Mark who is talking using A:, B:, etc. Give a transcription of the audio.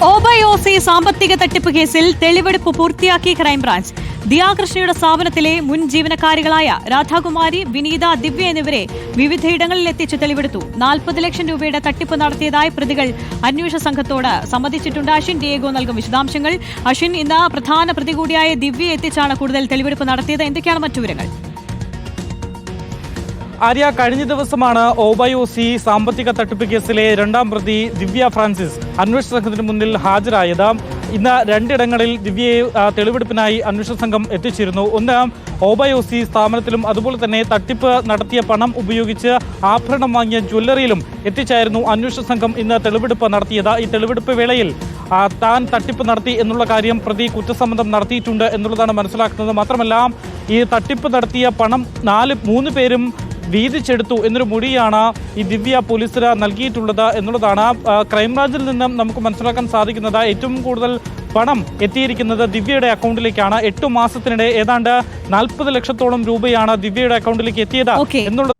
A: ഒബയോസി സാമ്പത്തിക തട്ടിപ്പ് കേസിൽ തെളിവെടുപ്പ് പൂർത്തിയാക്കി ക്രൈംബ്രാഞ്ച്. ദിയാകൃഷ്ണയുടെ സ്ഥാപനത്തിലെ മുൻ ജീവനക്കാരികളായ രാധാകുമാരി, വിനീത, ദിവ്യ എന്നിവരെ വിവിധയിടങ്ങളിൽ എത്തിച്ച് തെളിവെടുത്തു. 40 ലക്ഷം രൂപയുടെ തട്ടിപ്പ് നടത്തിയതായി പ്രതികൾ അന്വേഷണ സംഘത്തോട് സമ്മതിച്ചിട്ടുണ്ട്. അശ്വിൻ ഡിയേഗോ നൽകും വിശദാംശങ്ങൾ. അശ്വിൻ, ഇന്ന് പ്രധാന പ്രതി കൂടിയായ ദിവ്യയെ എത്തിച്ചാണ് കൂടുതൽ തെളിവെടുപ്പ് നടത്തിയത്. എന്തൊക്കെയാണ് മറ്റു വിവരങ്ങൾ?
B: ആര്യ, കഴിഞ്ഞ ദിവസമാണ് ഒബയോസി സാമ്പത്തിക തട്ടിപ്പ് കേസിലെ 2ാം പ്രതി ദിവ്യ ഫ്രാൻസിസ് അന്വേഷണ സംഘത്തിന് മുന്നിൽ ഹാജരായത്. ഇന്ന് 2 ഇടങ്ങളിൽ ദിവ്യയെ തെളിവെടുപ്പിനായി അന്വേഷണ സംഘം എത്തിച്ചിരുന്നു. ഒന്ന്, ഒബയോസി സ്ഥാപനത്തിലും അതുപോലെ തന്നെ തട്ടിപ്പ് നടത്തിയ പണം ഉപയോഗിച്ച് ആഭരണം വാങ്ങിയ ജ്വല്ലറിയിലും എത്തിച്ചായിരുന്നു അന്വേഷണ സംഘം ഇന്ന് തെളിവെടുപ്പ് നടത്തിയത്. ഈ തെളിവെടുപ്പ് വേളയിൽ താൻ തട്ടിപ്പ് നടത്തി എന്നുള്ള കാര്യം പ്രതി കുറ്റസമ്മതം നടത്തിയിട്ടുണ്ട് എന്നുള്ളതാണ് മനസ്സിലാക്കുന്നത്. മാത്രമല്ല, ഈ തട്ടിപ്പ് നടത്തിയ പണം 3 പേരും വീതിച്ചെടുത്തു എന്നൊരു മൊഴിയാണ് ഈ ദിവ്യ പോലീസിന് നൽകിയിട്ടുള്ളത് എന്നുള്ളതാണ് ക്രൈംബ്രാഞ്ചിൽ നിന്നും നമുക്ക് മനസ്സിലാക്കാൻ സാധിക്കുന്നത്. ഏറ്റവും കൂടുതൽ പണം എത്തിയിരിക്കുന്നത് ദിവ്യയുടെ അക്കൗണ്ടിലേക്കാണ്. 8 മാസത്തിനിടെ ഏതാണ്ട് 40 ലക്ഷത്തോളം രൂപയാണ് ദിവ്യയുടെ അക്കൗണ്ടിലേക്ക് എത്തിയത് എന്നുള്ളത്